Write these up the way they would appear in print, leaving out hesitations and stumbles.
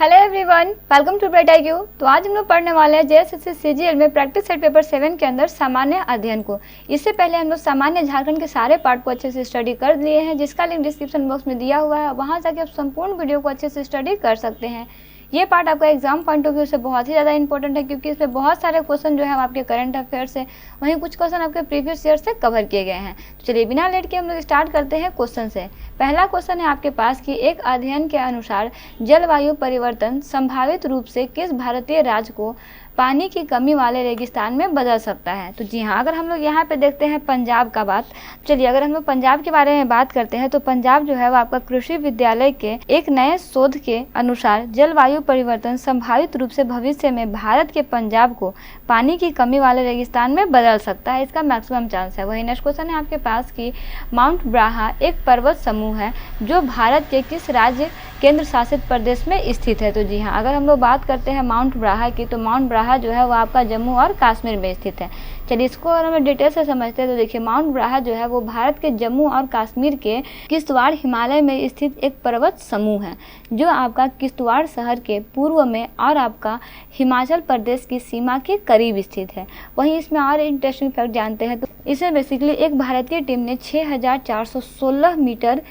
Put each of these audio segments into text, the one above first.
Hello everyone, welcome to Bright IQ। तो आज हम लोग पढ़ने वाले हैं JSSC CGL में प्रैक्टिस सेट पेपर 7 के अंदर सामान्य अध्ययन को। इससे पहले हम लोग सामान्य झारखंड के सारे पार्ट को अच्छे से स्टडी कर लिए हैं, जिसका लिंक डिस्क्रिप्शन बॉक्स में दिया हुआ है। वहां जाके आप संपूर्ण वीडियो को अच्छे से स्टडी कर सकते हैं। ये पार्ट आपका एग्जाम पॉइंट ऑफ व्यू से बहुत ही ज़्यादा इंपॉर्टेंट है, क्योंकि इसमें बहुत सारे क्वेश्चन जो है आपके करंट अफेयर से, वहीं कुछ क्वेश्चन आपके प्रीवियस ईयर से कवर किए गए हैं। तो चलिए बिना लेट के हम लोग स्टार्ट करते हैं क्वेश्चन से। पहला क्वेश्चन है आपके पास कि एक अध्ययन के अनुसार जलवायु परिवर्तन संभावित रूप से किस भारतीय राज्य को पानी की कमी वाले रेगिस्तान में बदल सकता है। तो जी हाँ, अगर हम लोग यहाँ पे देखते हैं पंजाब का बात, चलिए अगर हम लोग पंजाब के बारे में बात करते हैं तो पंजाब जो है वो आपका कृषि विद्यालय के एक नए शोध के अनुसार जलवायु परिवर्तन संभावित रूप से भविष्य में भारत के पंजाब को पानी की कमी वाले रेगिस्तान में बदल सकता है, इसका मैक्सिमम चांस है। वही नेक्स्ट क्वेश्चन है आपके पास कि माउंट ब्राहा एक पर्वत समूह है जो भारत के किस राज्य केंद्र शासित प्रदेश में स्थित है। तो जी हाँ, अगर हम लोग बात करते हैं माउंट ब्राहा की, तो माउंट ब्राहा जो है वो आपका जम्मू और कश्मीर में स्थित है। चलिए इसको अगर हम डिटेल से समझते हैं तो देखिए, माउंट ब्राहा जो है वो भारत के जम्मू और कश्मीर के किश्तवाड़ हिमालय में स्थित एक पर्वत समूह है, जो आपका किश्तवाड़ शहर के पूर्व में और आपका हिमाचल प्रदेश की सीमा के करीब स्थित है। वहीं इसमें और इंटरेस्टिंग फैक्ट जानते हैं तो इसमें बेसिकली एक भारतीय टीम ने 6416 मीटर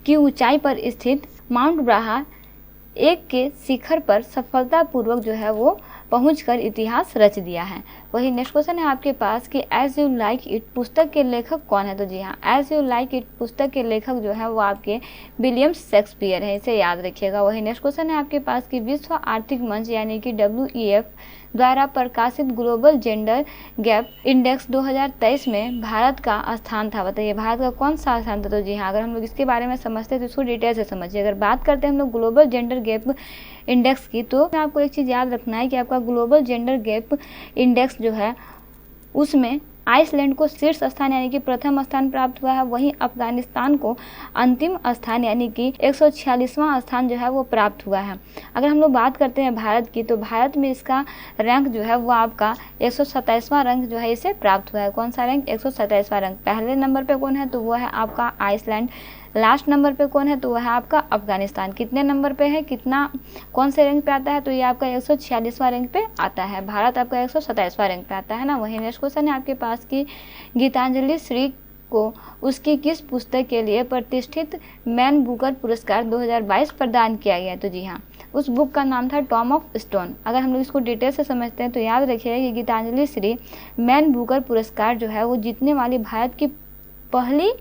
की ऊंचाई पर स्थित माउंट ब्राहा एक के शिखर पर सफलतापूर्वक जो है वो पहुंचकर इतिहास रच दिया है। वही नेक्स्ट क्वेश्चन है आपके पास कि एज यू लाइक इट पुस्तक के लेखक कौन है। तो जी हाँ, एज यू लाइक इट पुस्तक के लेखक जो है वो आपके विलियम शेक्सपियर है, इसे याद रखिएगा। वही नेक्स्ट क्वेश्चन है आपके पास कि विश्व आर्थिक मंच यानी कि WEF द्वारा प्रकाशित ग्लोबल जेंडर गैप इंडेक्स 2023 में भारत का स्थान था। बताइए भारत का कौन सा स्थान था। तो जी हाँ, अगर हम लोग इसके बारे में समझते हैं तो इसको डिटेल से समझिए। अगर बात करते हैं हम लोग ग्लोबल जेंडर गैप इंडेक्स की, तो आपको एक चीज़ याद रखना है कि आपका ग्लोबल जेंडर गैप इंडेक्स जो है उसमें आइसलैंड को शीर्ष स्थान यानी कि प्रथम स्थान प्राप्त हुआ है। वहीं अफगानिस्तान को अंतिम स्थान यानी कि 146वां स्थान जो है वो प्राप्त हुआ है। अगर हम लोग बात करते हैं भारत की, तो भारत में इसका रैंक जो है वो आपका 127वां रैंक जो है इसे प्राप्त हुआ है। कौन सा रैंक? 127वां रैंक। पहले नंबर पे कौन है? तो वो है आपका आइसलैंड। लास्ट नंबर पे कौन है? तो वह है आपका अफगानिस्तान। कितने नंबर पे है, कितना कौन से रैंक पे आता है? तो ये आपका 146वां रैंक पे आता है। भारत आपका 127वां रैंक पे आता है ना। वही नेक्स्ट क्वेश्चन है आपके पास कि गीतांजलि श्री को उसकी किस पुस्तक के लिए प्रतिष्ठित मैन बुकर पुरस्कार 2022 प्रदान किया गया। तो जी हाँ, उस बुक का नाम था टॉम ऑफ स्टोन। अगर हम लोग इसको डिटेल से समझते हैं तो याद रखिएगा कि गीतांजलि श्री मैन बुकर पुरस्कार जो है वो जीतने वाली भारत की पहली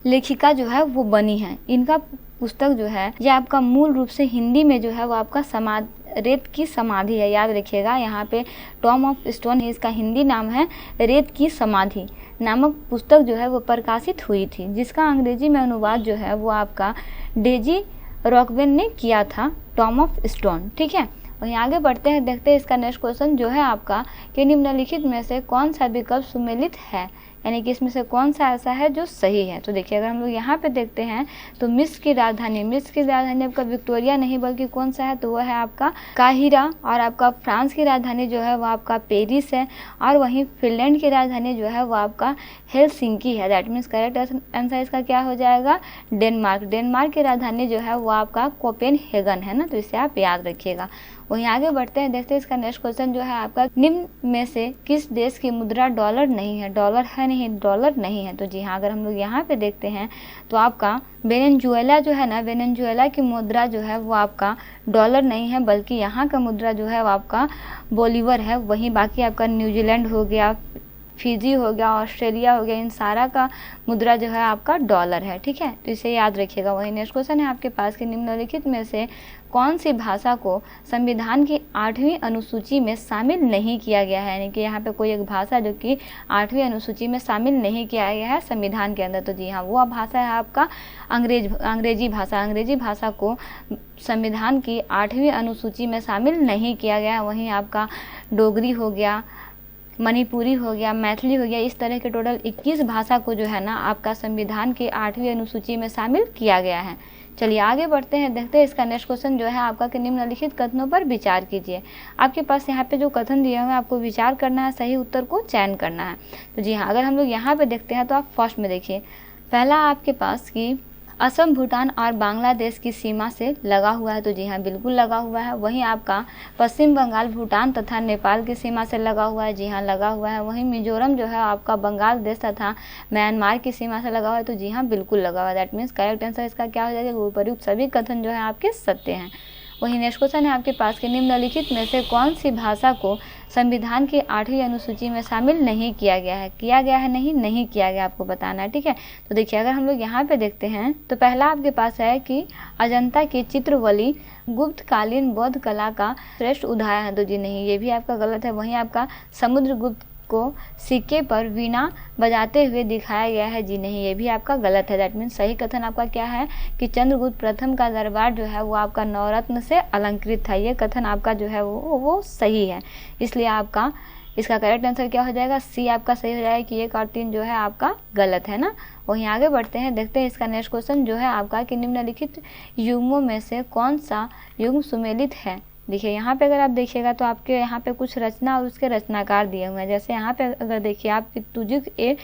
लेखिका जो है वो बनी है। इनका पुस्तक जो है ये आपका मूल रूप से हिंदी में जो है वो आपका रेत की समाधि है। याद रखिएगा, यहाँ पे टॉम ऑफ स्टोन है, इसका हिंदी नाम है रेत की समाधि नामक पुस्तक जो है वो प्रकाशित हुई थी, जिसका अंग्रेजी में अनुवाद जो है वो आपका डेजी रॉकवेल ने किया था, टॉम ऑफ स्टोन। ठीक है, वहीं आगे बढ़ते हैं, देखते हैं इसका नेक्स्ट क्वेश्चन जो है आपका कि निम्नलिखित में से कौन सा विकल्प सुमेलित है, यानी कि इसमें से कौन सा ऐसा है जो सही है। तो देखिए अगर हम लोग यहाँ पे देखते हैं तो मिस्र की राजधानी आपका विक्टोरिया नहीं बल्कि कौन सा है, तो वह है आपका काहिरा। और आपका फ्रांस की राजधानी जो है वो आपका पेरिस है। और वहीं फिनलैंड की राजधानी जो है वो आपका हेलसिंकी है। दैट मीन्स करेक्ट आंसर इसका क्या हो जाएगा? डेनमार्क। डेनमार्क की राजधानी जो है वो आपका कोपेनहेगन है ना, तो इसे आप याद रखिएगा। वहीं आगे बढ़ते हैं, देखते हैं इसका नेक्स्ट क्वेश्चन जो है आपका निम्न में से किस देश की मुद्रा डॉलर नहीं है। डॉलर है नहीं, डॉलर नहीं है। तो जी हाँ, अगर हम लोग यहाँ पे देखते हैं तो आपका वेनेजुएला जो है ना, वेनेजुएला की मुद्रा जो है वो आपका डॉलर नहीं है, बल्कि यहाँ का मुद्रा जो है वो आपका बोलीवर है। वहीं बाकी आपका न्यूजीलैंड हो गया, फिजी हो गया, ऑस्ट्रेलिया हो गया, इन सारा का मुद्रा जो है आपका डॉलर है। ठीक है, तो इसे याद रखिएगा। वही नेक्स्ट क्वेश्चन है आपके पास कि निम्नलिखित में से कौन सी भाषा को संविधान की 8वीं अनुसूची में शामिल नहीं किया गया है, यानी कि यहाँ पे कोई एक भाषा जो कि 8वीं अनुसूची में शामिल नहीं किया गया है संविधान के अंदर। तो जी हाँ, वो भाषा है आपका अंग्रेजी भाषा। अंग्रेजी भाषा को संविधान की 8वीं अनुसूची में शामिल नहीं किया गया है। वहीं आपका डोगरी हो गया, मणिपुरी हो गया, मैथिली हो गया, इस तरह के टोटल 21 भाषा को जो है ना आपका संविधान की 8वीं अनुसूची में शामिल किया गया है। चलिए आगे बढ़ते हैं, देखते हैं इसका नेक्स्ट क्वेश्चन जो है आपका कि निम्नलिखित कथनों पर विचार कीजिए। आपके पास यहाँ पे जो कथन दिए हुए हैं आपको विचार करना है, सही उत्तर को चयन करना है। तो जी हाँ, अगर हम लोग यहाँ पे देखते हैं तो आप फर्स्ट में देखिए, पहला आपके पास कि असम, भूटान और बांग्लादेश की सीमा से लगा हुआ है? तो जी हाँ, बिल्कुल लगा हुआ है। वहीं आपका पश्चिम बंगाल भूटान तथा नेपाल की सीमा से लगा हुआ है? जी हाँ, लगा हुआ है। वहीं मिजोरम जो है आपका बांग्लादेश तथा म्यांमार की सीमा से लगा हुआ है? तो जी हाँ, बिल्कुल लगा हुआ है। दैट मीन्स करेक्ट आंसर इसका क्या हो जाएगा? उपर्युक्त सभी कथन जो है आपके सत्य हैं। वहीं नेक्स्ट क्वेश्चन है आपके पास कि निम्नलिखित में से कौन सी भाषा को संविधान की 8वीं अनुसूची में शामिल नहीं किया गया है? किया गया है नहीं किया गया, आपको बताना है, ठीक है। तो देखिए, अगर हम लोग यहाँ पे देखते हैं तो पहला आपके पास है कि अजंता की चित्रवली गुप्तकालीन बौद्ध कला का श्रेष्ठ उदाहरण है? तो जी नहीं, ये भी आपका गलत है। वहीं आपका समुद्रगुप्त को सिक्के पर वीणा बजाते हुए दिखाया गया है? जी नहीं, ये भी आपका गलत है। दैट मीन्स सही कथन आपका क्या है कि चंद्रगुप्त प्रथम का दरबार जो है वो आपका नवरत्न से अलंकृत था। ये कथन आपका जो है वो सही है, इसलिए आपका इसका करेक्ट आंसर क्या हो जाएगा? सी आपका सही हो जाएगा कि 1 और 3 जो है आपका गलत है ना। वहीं आगे बढ़ते हैं, देखते हैं इसका नेक्स्ट क्वेश्चन जो है आपका कि निम्नलिखित युग्मों में से कौन सा युग्म सुमेलित है? देखिए, यहाँ पे अगर आप देखिएगा तो आपके यहाँ पे कुछ रचना और उसके रचनाकार दिए हुए हैं। जैसे यहाँ पे अगर देखिए आप तुजुक ए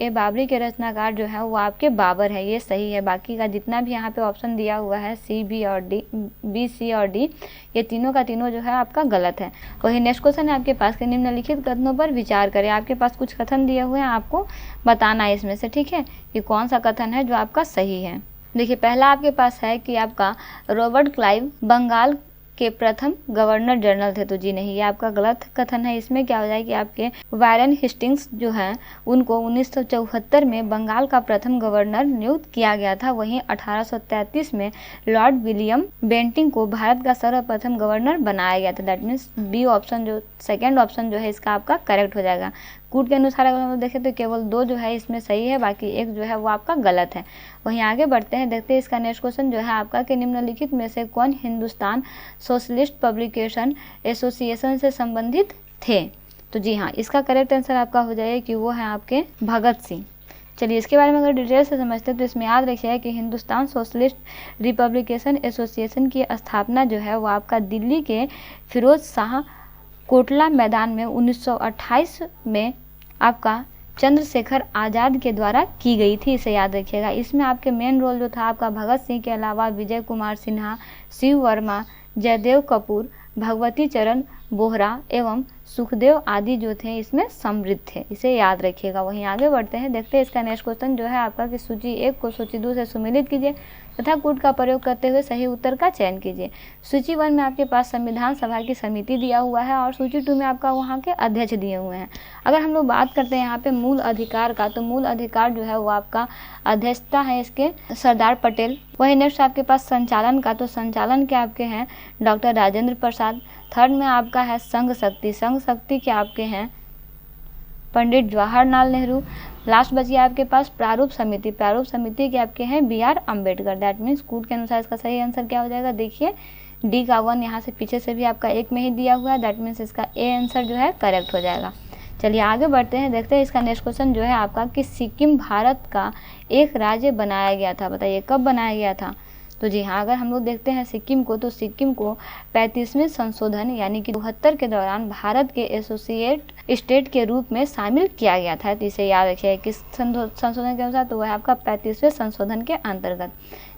बाबरी के रचनाकार जो है वो आपके बाबर है, ये सही है। बाकी का जितना भी यहाँ पे ऑप्शन दिया हुआ है बी, सी और डी, ये तीनों का तीनों जो है आपका गलत है। वही नेक्स्ट क्वेश्चन है आपके पास कि निम्नलिखित कथनों पर विचार करें। आपके पास कुछ कथन दिए हुए हैं, आपको बताना है इसमें से, ठीक है, कि कौन सा कथन है जो आपका सही है। देखिए, पहला आपके पास है कि आपका रॉबर्ट क्लाइव बंगाल के प्रथम गवर्नर जनरल थे? तो जी नहीं, ये आपका गलत कथन है। इसमें क्या हो जाए कि आपके वारेन हेस्टिंग्स जो है उनको 1974 में बंगाल का प्रथम गवर्नर नियुक्त किया गया था। वहीं 1833 में लॉर्ड विलियम बेंटिंग को भारत का सर्वप्रथम गवर्नर बनाया गया था। दैट मीन्स बी ऑप्शन जो सेकेंड ऑप्शन जो है इसका आपका करेक्ट हो जाएगा। कूट के अनुसार अगर हम देखें तो केवल 2 जो है इसमें सही है, बाकी 1 जो है वो आपका गलत है। वहीं आगे बढ़ते हैं, देखते हैं इसका नेक्स्ट क्वेश्चन जो है आपका कि निम्नलिखित में से कौन हिंदुस्तान सोशलिस्ट पब्लिकेशन एसोसिएशन से संबंधित थे? तो जी हाँ, इसका करेक्ट आंसर आपका हो जाएगा कि वो है आपके भगत सिंह। चलिए, इसके बारे में अगर डिटेल से समझते हैं तो इसमें याद रखिएगा कि हिंदुस्तान सोशलिस्ट रिपब्लिकेशन एसोसिएशन की स्थापना जो है वो आपका दिल्ली के फिरोज शाह कोटला मैदान में 1928 में आपका चंद्रशेखर आज़ाद के द्वारा की गई थी, इसे याद रखिएगा। इसमें आपके मेन रोल जो था आपका भगत सिंह के अलावा विजय कुमार सिन्हा, शिव वर्मा, जयदेव कपूर, भगवती चरण बोहरा एवं सुखदेव आदि जो थे इसमें समृद्ध थे, इसे याद रखिएगा। वहीं आगे बढ़ते हैं, देखते हैं इसका नेक्स्ट क्वेश्चन जो है आपका कि सूची 1 को सूची 2 से सुमेलित कीजिए तथा कूट का प्रयोग करते हुए सही उत्तर का चयन कीजिए। सूची 1 में आपके पास संविधान सभा की समिति दिया हुआ है और सूची 2 में आपका वहाँ के अध्यक्ष दिए हुए हैं। अगर हम लोग बात करते हैं यहाँ पे मूल अधिकार का, तो मूल अधिकार जो है वो आपका अध्यक्षता है इसके सरदार पटेल। वही नेक्स्ट आपके पास संचालन का, तो संचालन के आपके हैं डॉक्टर राजेंद्र प्रसाद। थर्ड में आपका है संघ शक्ति के आपके हैं पंडित जवाहरलाल नेहरू। लास्ट बचिए आपके पास प्रारूप समिति के आपके हैं BR अम्बेडकर। दैट मीन्स कूट के अनुसार इसका सही आंसर क्या हो जाएगा? देखिए, डी का 1 यहाँ से पीछे से भी आपका 1 में ही दिया हुआ है। दैट मीन्स इसका ए आंसर जो है करेक्ट हो जाएगा। चलिए आगे बढ़ते हैं, देखते हैं इसका नेक्स्ट क्वेश्चन जो है आपका कि सिक्किम भारत का एक राज्य बनाया गया था। बताइए कब बनाया गया था? तो जी हाँ, अगर हम लोग देखते हैं सिक्किम को, तो सिक्किम को 35वें संशोधन यानी कि 72 के दौरान भारत के एसोसिएट स्टेट के रूप में शामिल किया गया था। तो इसे याद रखिएगा किस संशोधन के अनुसार, तो वह आपका 35वें संशोधन के अंतर्गत।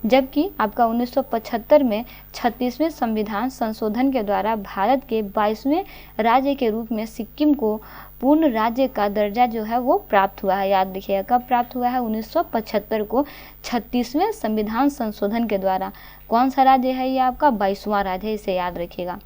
जबकि आपका 1975 में 36वें संविधान संशोधन के द्वारा भारत के 22वें राज्य के रूप में सिक्किम को पूर्ण राज्य का दर्जा जो है वो प्राप्त हुआ है। याद रखिएगा कब प्राप्त हुआ है? 1975 को 36वें संविधान संशोधन के द्वारा। कौन सा राज्य है? ये आपका 22वां राज्य है, इसे याद रखिएगा।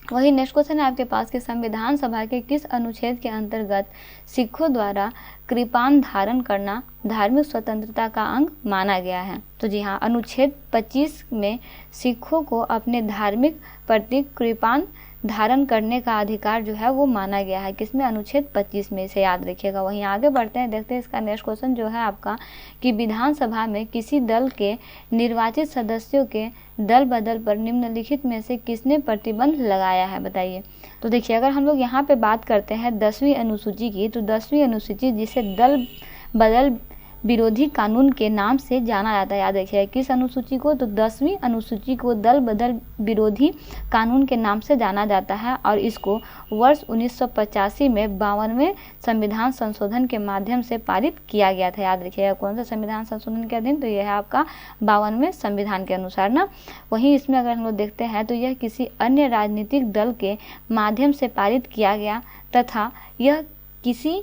वही नेक्स्ट क्वेश्चन है आपके पास कि संविधान सभा के किस अनुच्छेद के अंतर्गत सिखों द्वारा कृपान धारण करना धार्मिक स्वतंत्रता का अंग माना गया है? तो जी हाँ, अनुच्छेद 25 में सिखों को अपने धार्मिक प्रतीक कृपान धारण करने का अधिकार जो है वो माना गया है। किसमें? अनुच्छेद 25 में, इसे याद रखिएगा। वहीं आगे बढ़ते हैं, देखते हैं इसका नेक्स्ट क्वेश्चन जो है आपका कि विधानसभा में किसी दल के निर्वाचित सदस्यों के दल बदल पर निम्नलिखित में से किसने प्रतिबंध लगाया है? बताइए। तो देखिए, अगर हम लोग यहाँ पे बात करते हैं 10वीं अनुसूची की, तो 10वीं अनुसूची जिसे दल बदल विरोधी कानून के नाम से जाना जाता है। याद रखिएगा किस अनुसूची को, तो 10वीं अनुसूची को दल बदल विरोधी कानून के नाम से जाना जाता है और इसको वर्ष 1985 में 52वें संविधान संशोधन के माध्यम से पारित किया गया था। याद रखिएगा कौन सा संविधान संशोधन के अधीन, तो यह है आपका 52वें संविधान के अनुसार ना। वहीं इसमें अगर हम लोग देखते हैं तो यह किसी अन्य राजनीतिक दल के माध्यम से पारित किया गया तथा यह किसी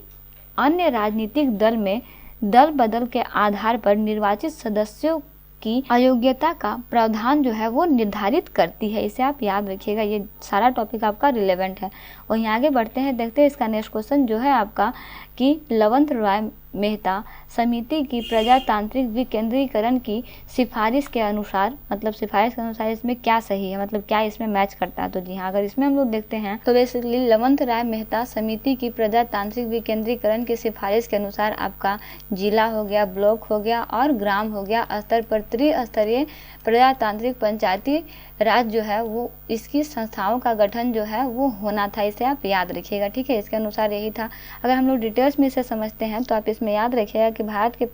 अन्य राजनीतिक दल में दल बदल के आधार पर निर्वाचित सदस्यों की अयोग्यता का प्रावधान जो है वो निर्धारित करती है। इसे आप याद रखिएगा, ये सारा टॉपिक आपका रिलेवेंट है। वहीं आगे बढ़ते हैं, देखते हैं इसका नेक्स्ट क्वेश्चन जो है आपका कि लवंत राय मेहता समिति की प्रजातांत्रिक विकेंद्रीकरण की सिफारिश के अनुसार, मतलब सिफारिश के अनुसार इसमें क्या सही है, मतलब क्या इसमें मैच करता है। तो जी हाँ, अगर इसमें हम लोग देखते हैं तो बेसिकली लवंत राय मेहता समिति की प्रजातांत्रिक विकेंद्रीकरण की सिफारिश के अनुसार आपका जिला हो गया, ब्लॉक हो गया और ग्राम हो गया स्तर पर त्रिस्तरीय प्रजातांत्रिक पंचायती राज जो है वो इसकी संस्थाओं का गठन जो है वो होना था। इसे आप याद रखिएगा, ठीक है, इसके अनुसार यही था। अगर हम लोग डिटेल्स में इसे समझते हैं तो आप इसमें याद रखिएगा कि भारत के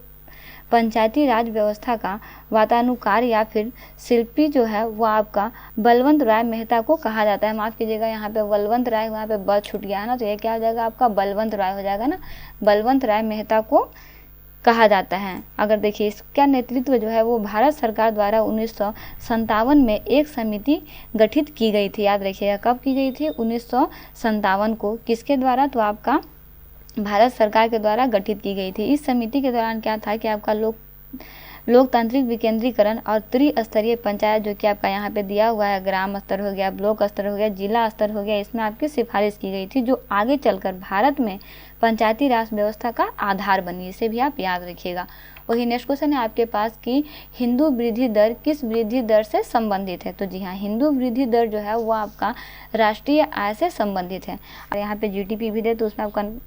पंचायती राज व्यवस्था का वातानुकार या फिर शिल्पी जो है वो आपका बलवंत राय मेहता को कहा जाता है। माफ़ कीजिएगा, यहाँ पे बलवंत राय वहाँ पे ब छूट गया है ना, तो ये क्या हो जाएगा आपका बलवंत राय हो जाएगा ना, बलवंत राय मेहता को कहा जाता है। अगर देखिए इसका नेतृत्व जो है वो भारत सरकार द्वारा 1957 में एक समिति गठित की गई थी। याद रखिएगा कब की गई थी, 1957 को। किसके द्वारा, तो आपका भारत सरकार के द्वारा गठित की गई थी। इस समिति के दौरान क्या था कि आपका लोकतांत्रिक विकेंद्रीकरण और त्रिस्तरीय पंचायत जो कि आपका यहाँ पे दिया हुआ है, ग्राम स्तर हो गया, ब्लॉक स्तर हो गया, जिला स्तर हो गया, इसमें आपकी सिफारिश की गई थी जो आगे चलकर भारत में पंचायती राज व्यवस्था का आधार बनी। इसे भी आप याद रखिएगा। वही नेक्स्ट क्वेश्चन है आपके पास कि हिंदू वृद्धि दर किस वृद्धि दर से संबंधित है। तो जी हाँ, हिंदू वृद्धि दर जो है वो आपका राष्ट्रीय आय से संबंधित है। और यहाँ पे जीडीपी भी दे तो उसमें आप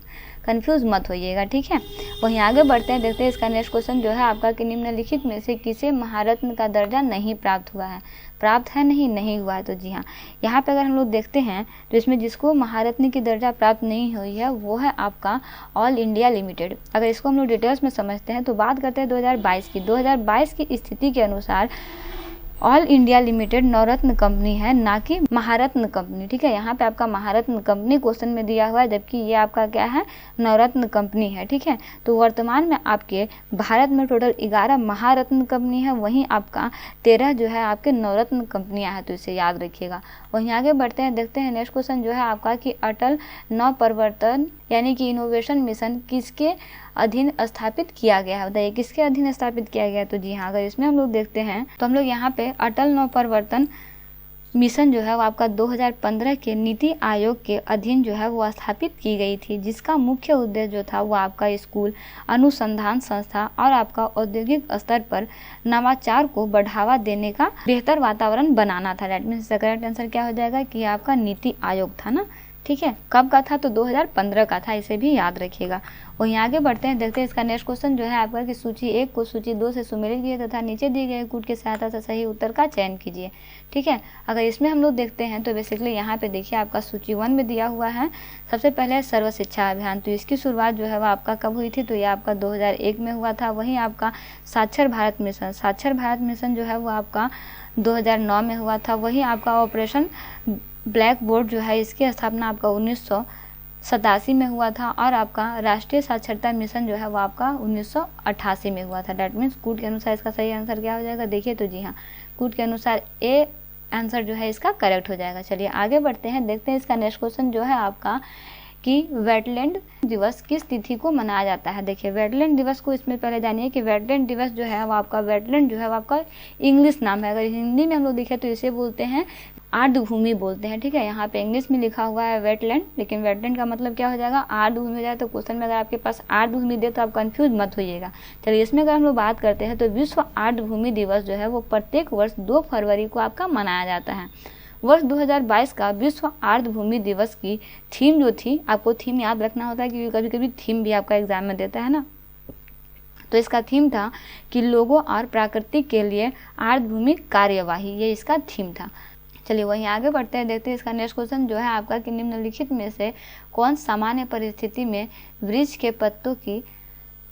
कंफ्यूज मत होइएगा, ठीक है। वहीं आगे बढ़ते हैं, देखते हैं इसका नेक्स्ट क्वेश्चन जो है आपका कि निम्नलिखित में से किसे महारत्न का दर्जा नहीं प्राप्त हुआ है। प्राप्त है नहीं हुआ है। तो जी हाँ, यहाँ पे अगर हम लोग देखते हैं तो इसमें जिसको महारत्न की दर्जा प्राप्त नहीं हुई है वो है आपका ऑल इंडिया लिमिटेड। अगर इसको हम लोग डिटेल्स में समझते हैं तो बात करते हैं 2022 की। 2022 की स्थिति के अनुसार ऑल इंडिया लिमिटेड नवरत्न कंपनी है, ना कि महारत्न कंपनी, ठीक है। यहाँ पे आपका महारत्न कंपनी क्वेश्चन में दिया हुआ है, जबकि ये आपका क्या है, नवरत्न कंपनी है, ठीक है। तो वर्तमान में आपके भारत में टोटल 11 महारत्न कंपनी है, वहीं आपका 13 जो है आपके नवरत्न कंपनियां हैं, तो इसे याद रखिएगा। वहीं आगे बढ़ते हैं, देखते हैं नेक्स्ट क्वेश्चन जो है आपका कि अटल नवप्रवर्तन यानी कि इनोवेशन मिशन किसके अधीन स्थापित किया गया है। बताइए किसके अधीन स्थापित किया गया है। तो जी हाँ, अगर इसमें हम लोग देखते हैं तो हम लोग यहाँ पे अटल नवप्रवर्तन मिशन जो है वो आपका 2015 के नीति आयोग के अधीन जो है वो स्थापित की गई थी, जिसका मुख्य उद्देश्य जो था वो आपका स्कूल, अनुसंधान संस्था और आपका औद्योगिक स्तर पर नवाचार को बढ़ावा देने का बेहतर वातावरण बनाना था। दैट मीन्स करेक्ट आंसर क्या हो जाएगा कि आपका नीति आयोग था ना, ठीक है। कब का था, तो 2015 का था, इसे भी याद रखिएगा। वहीं आगे बढ़ते हैं, देखते हैं इसका नेक्स्ट क्वेश्चन जो है आपका कि सूची 1 को सूची 2 से सुमेलित कीजिए तथा नीचे दिए गए कूट की सहायता से सही उत्तर का चयन कीजिए, ठीक है। अगर इसमें हम लोग देखते हैं तो बेसिकली यहाँ पे देखिए आपका सूची 1 में दिया हुआ है सबसे पहले सर्व शिक्षा अभियान। तो इसकी शुरुआत जो है वो आपका कब हुई थी, तो ये आपका 2001 में हुआ था। वहीं आपका साक्षर भारत मिशन जो है वो आपका 2009 में हुआ था। वहीं आपका ऑपरेशन ब्लैक बोर्ड जो है इसकी स्थापना आपका 1987 में हुआ था और आपका राष्ट्रीय साक्षरता मिशन जो है वो आपका 1988 में हुआ था। डैट मीन्स कूट के अनुसार इसका सही आंसर क्या हो जाएगा, देखिए तो जी हाँ, कूट के अनुसार ए आंसर जो है इसका करेक्ट हो जाएगा। चलिए आगे बढ़ते हैं, देखते हैं इसका नेक्स्ट क्वेश्चन जो है आपका कि वेटलैंड दिवस किस तिथि को मनाया जाता है। देखिए वेटलैंड दिवस को इसमें पहले जानिए कि वेटलैंड दिवस जो है वो आपका वेटलैंड जो है वो आपका इंग्लिश नाम है। अगर हिंदी में हम लोग देखें तो इसे बोलते हैं आर्द्रभूमि बोलते हैं, ठीक है। यहाँ पे इंग्लिश में लिखा हुआ है वेटलैंड, लेकिन वेटलैंड का मतलब क्या हो जाएगा, आर्द्रभूमि हो जाए। तो क्वेश्चन में अगर आपके पास आर्द्रभूमि दे तो आप कंफ्यूज मत होइएगा। चलिए इसमें अगर हम लोग बात करते हैं तो विश्व आर्द्रभूमि दिवस जो है वो प्रत्येक वर्ष 2 फरवरी को आपका मनाया जाता है। वर्ष 2022 का विश्व आर्द्रभूमि दिवस की थीम जो थी, आपको थीम याद रखना होता है क्योंकि कभी कभी थीम भी आपका एग्जाम में देता है ना। तो इसका थीम था कि लोगों और प्रकृति के लिए आर्द्रभूमि कार्यवाही, ये इसका थीम था। चलिए वहीं आगे बढ़ते हैं, देखते हैं इसका नेक्स्ट क्वेश्चन जो है आपका कि निम्नलिखित में से कौन सामान्य परिस्थिति में वृक्ष के पत्तों की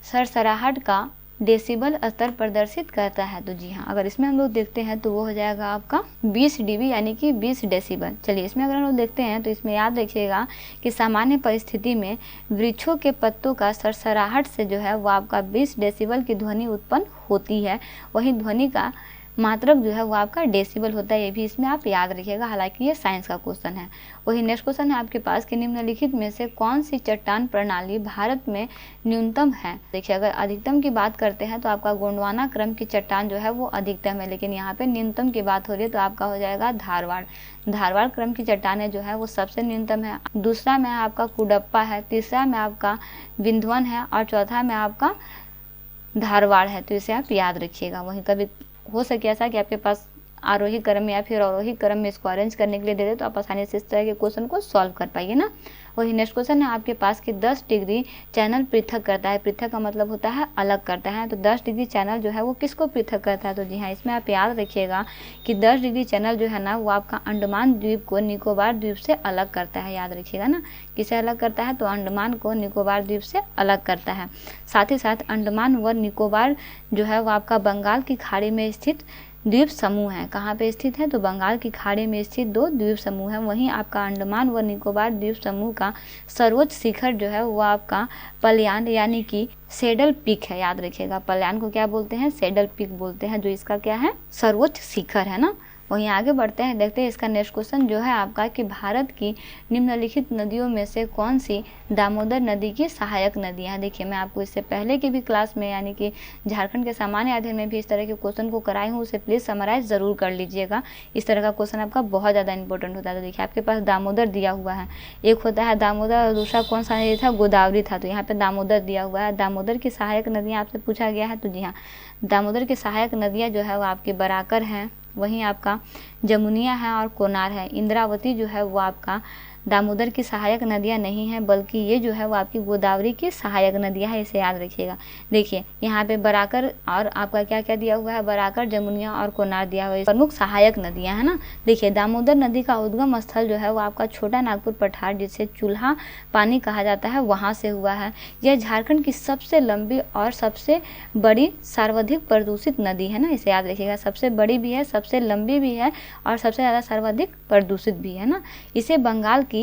सरसराहट का डेसिबल स्तर प्रदर्शित करता है? तो जी हाँ, अगर इसमें हम लोग देखते हैं तो वो हो जाएगा आपका 20 डीबी यानी कि 20 डेसिबल। चलिए इसमें अगर हम लोग देखते हैं तो इसमें याद रखिएगा कि सामान्य परिस्थिति में वृक्षों के पत्तों का सरसराहट से जो है वो आपका 20 डेसिबल की ध्वनि उत्पन्न होती है। वहीं ध्वनि का मात्रक जो है वो आपका डेसिबल होता है, ये भी इसमें आप याद रखिएगा, हालांकि ये साइंस का क्वेश्चन है। वही नेक्स्ट क्वेश्चन है आपके पास कि निम्नलिखित में से कौन सी चट्टान प्रणाली भारत में न्यूनतम है? देखिए अगर अधिकतम की बात करते हैं तो आपका गोंडवाना क्रम की चट्टान जो है वो अधिकतम है, लेकिन यहाँ पे न्यूनतम की बात हो रही है तो आपका हो जाएगा धारवाड़ क्रम की चट्टानें जो है वो सबसे न्यूनतम है। दूसरा में आपका कुडप्पा है, तीसरा में आपका विंध्यवन है और चौथा में आपका धारवाड़ है। तो इसे आप याद रखिएगा। वहीं कभी हो सके ऐसा कि आपके पास आरोही क्रम या फिर अवरोही क्रम में इसको अरेंज करने के लिए दे दे तो आप आसानी से इस तरह के क्वेश्चन को सॉल्व कर पाइए ना। वही नेक्स्ट क्वेश्चन है आपके पास कि 10 डिग्री चैनल पृथक करता है। पृथक का मतलब होता है अलग करता है, तो 10 डिग्री चैनल जो है वो किसको पृथक करता है? तो जी हाँ, इसमें आप याद रखिएगा कि 10 डिग्री चैनल जो है ना वो आपका अंडमान द्वीप को निकोबार द्वीप से अलग करता है। याद रखिएगा ना, किसे अलग करता है? तो अंडमान को निकोबार द्वीप से अलग करता है। साथ ही साथ अंडमान व निकोबार जो है वो आपका बंगाल की खाड़ी में स्थित द्वीप समूह है। कहाँ पे स्थित है? तो बंगाल की खाड़ी में स्थित 2 द्वीप समूह है। वहीं आपका अंडमान व निकोबार द्वीप समूह का सर्वोच्च शिखर जो है वो आपका पलयान यानी कि सैडल पीक है। याद रखिएगा, पलयान को क्या बोलते हैं? सैडल पीक बोलते हैं, जो इसका क्या है? सर्वोच्च शिखर है ना। वहीं आगे बढ़ते हैं, देखते हैं इसका नेक्स्ट क्वेश्चन जो है आपका कि भारत की निम्नलिखित नदियों में से कौन सी दामोदर नदी की सहायक नदियाँ हैं? देखिए मैं आपको इससे पहले की भी क्लास में यानी कि झारखंड के सामान्य अध्ययन में भी इस तरह के क्वेश्चन को कराई हूँ, उसे प्लीज़ समराइज ज़रूर कर लीजिएगा। इस तरह का क्वेश्चन आपका बहुत ज़्यादा इंपॉर्टेंट होता है। तो देखिए आपके पास दामोदर दिया हुआ है, एक होता है दामोदर और दूसरा कौन सा नदी था? गोदावरी था। तो यहाँ पे दामोदर दिया हुआ है। दामोदर की सहायक नदियाँ आपसे पूछा गया है, तो जी हाँ, दामोदर की सहायक नदियाँ जो है वो आपकी बराकर हैं, वहीं आपका जमुनिया है और कोनार है। इंद्रावती जो है वो आपका दामोदर की सहायक नदियाँ नहीं हैं, बल्कि ये जो है वो आपकी गोदावरी की सहायक नदियाँ है, इसे याद रखिएगा। देखिए यहाँ पे बराकर और आपका क्या क्या दिया हुआ है? बराकर, जमुनिया और कोनार दिया हुआ है, प्रमुख सहायक नदियाँ है ना। देखिए दामोदर नदी का उद्गम स्थल जो है वो आपका छोटा नागपुर पठार, जिसे चूल्हा पानी कहा जाता है, वहाँ से हुआ है। यह झारखंड की सबसे लंबी और सबसे बड़ी सर्वाधिक प्रदूषित नदी है ना, इसे याद रखिएगा। सबसे बड़ी भी है, सबसे लंबी भी है और सबसे ज़्यादा सर्वाधिक प्रदूषित भी है ना। इसे बंगाल की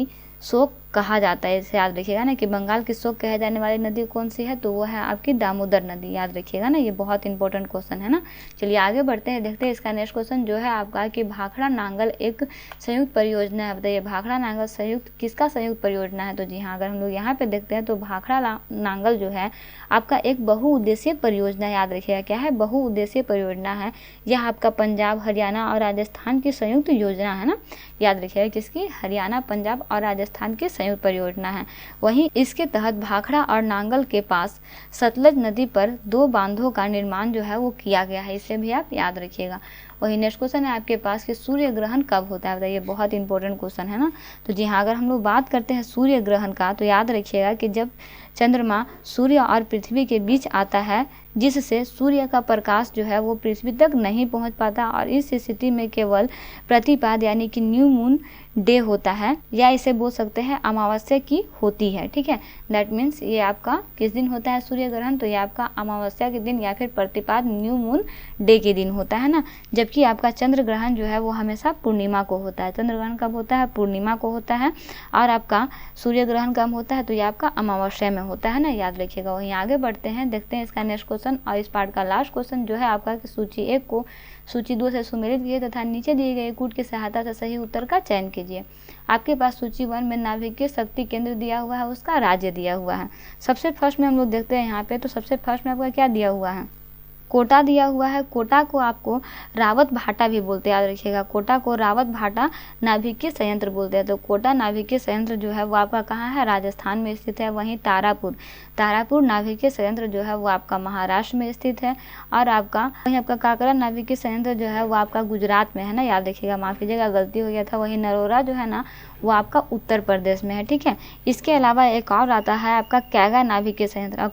शोक कहा जाता है, इसे याद रखिएगा ना कि बंगाल की शोक कहे जाने वाली नदी कौन सी है? तो वो है आपकी दामोदर नदी। याद रखिएगा ना, ये बहुत इंपॉर्टेंट क्वेश्चन है ना। चलिए आगे बढ़ते हैं, देखते हैं इसका नेक्स्ट क्वेश्चन जो है आपका कि भाखड़ा नांगल एक संयुक्त परियोजना है। बताइए भाखड़ा नांगल संयुक्त किसका संयुक्त परियोजना है? तो जी हाँ, अगर हम लोग यहाँ पे देखते हैं तो भाखड़ा नांगल जो है आपका एक बहुउद्देशीय परियोजना। याद रखिएगा क्या है? बहुउद्देशीय परियोजना है। यह आपका पंजाब, हरियाणा और राजस्थान की संयुक्त योजना है ना। याद रखिएगा किसकी? हरियाणा, पंजाब और राजस्थान की संयुक्त परियोजना है। वहीं इसके तहत भाखड़ा और नांगल के पास सतलज नदी पर 2 बांधों का निर्माण जो है वो किया गया है, इसे भी आप याद रखिएगा। वही नेक्स्ट क्वेश्चन है आपके पास कि सूर्य ग्रहण कब होता है? बताइए, बहुत इंपॉर्टेंट क्वेश्चन है ना। तो जी हाँ, अगर हम लोग बात करते हैं सूर्य ग्रहण का तो याद रखिएगा कि जब चंद्रमा सूर्य और पृथ्वी के बीच आता है, जिससे सूर्य का प्रकाश जो है वो पृथ्वी तक नहीं पहुंच पाता, और इस स्थिति में केवल प्रतिपाद यानी कि न्यू मून डे होता है, या इसे बोल सकते हैं अमावस्या की होती है। ठीक है, दैट मीन्स ये आपका किस दिन होता है सूर्य ग्रहण? तो ये आपका अमावस्या के दिन या फिर प्रतिपाद न्यू मून डे के दिन होता है ना। जबकि आपका चंद्र ग्रहण जो है वो हमेशा पूर्णिमा को होता है। चंद्र ग्रहण कब होता है? पूर्णिमा को होता है। और आपका सूर्य ग्रहण कब होता है? तो ये आपका अमावस्या में होता है ना, याद रखिएगा। वहीं आगे बढ़ते हैं, देखते हैं इसका नेक्स्ट क्वेश्चन और इस पार्ट का लास्ट क्वेश्चन जो है आपका कि सूची 1 को सूची 2 से सुमेलित कीजिए तथा नीचे दिए गए कूट की सहायता से सही उत्तर का चयन कीजिए। आपके पास सूची 1 में नाभिकीय शक्ति केंद्र दिया हुआ है, उसका राज्य दिया हुआ है। सबसे फर्स्ट में हम लोग देखते हैं यहाँ पे, तो सबसे फर्स्ट में आपका क्या दिया हुआ है? कोटा दिया हुआ है। कोटा को आपको रावत भाटा भी बोलते हैं, याद रखिएगा। कोटा को रावत भाटा नाभिकीय संयंत्र बोलते हैं। तो कोटा नाभिकीय संयंत्र जो है वो आपका कहाँ है? राजस्थान में स्थित है। वहीं तारापुर नाभिकीय संयंत्र जो है वो आपका महाराष्ट्र में स्थित है। और आपका वहीं आपका काकरा नाभिकीय संयंत्र जो है वो आपका गुजरात में है ना, याद रखिएगा। माफ कीजिएगा, गलती हो गया था। वहीं नरोरा जो है ना वो आपका उत्तर प्रदेश में है। ठीक है, इसके अलावा एक और आता है आपका कैगा नाभिकीय संयंत्र। और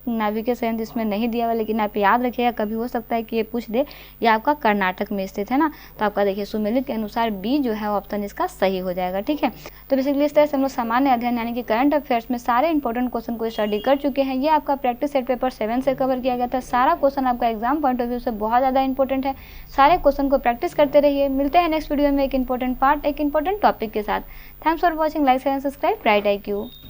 नेविगेशन इसमें नहीं दिया हुआ, लेकिन आप याद रखिएगा, कभी हो सकता है कि ये पूछ दे। ये आपका कर्नाटक में स्थित है ना, तो आपका देखिए सुमेलित के अनुसार बी जो है ऑप्शन इसका सही हो जाएगा। ठीक है, तो बेसिकली इस तरह से हम लोग सामान्य अध्ययन यानी कि करंट अफेयर्स में सारे इंपॉर्टेंट क्वेश्चन को स्टडी कर चुके हैं। ये आपका प्रैक्टिस सेट पेपर 7 से कवर किया गया था। सारा क्वेश्चन आपका एग्जाम पॉइंट ऑफ व्यू से बहुत ज़्यादा इंपॉर्टेंट है। सारे क्वेश्चन को प्रैक्टिस करते रहिए। मिलते हैं नेक्स्ट वीडियो में एक इंपॉर्टेंट पार्ट, एक इंपॉर्टेंट टॉपिक के साथ। Thanks for watching, like share and subscribe bright IQ।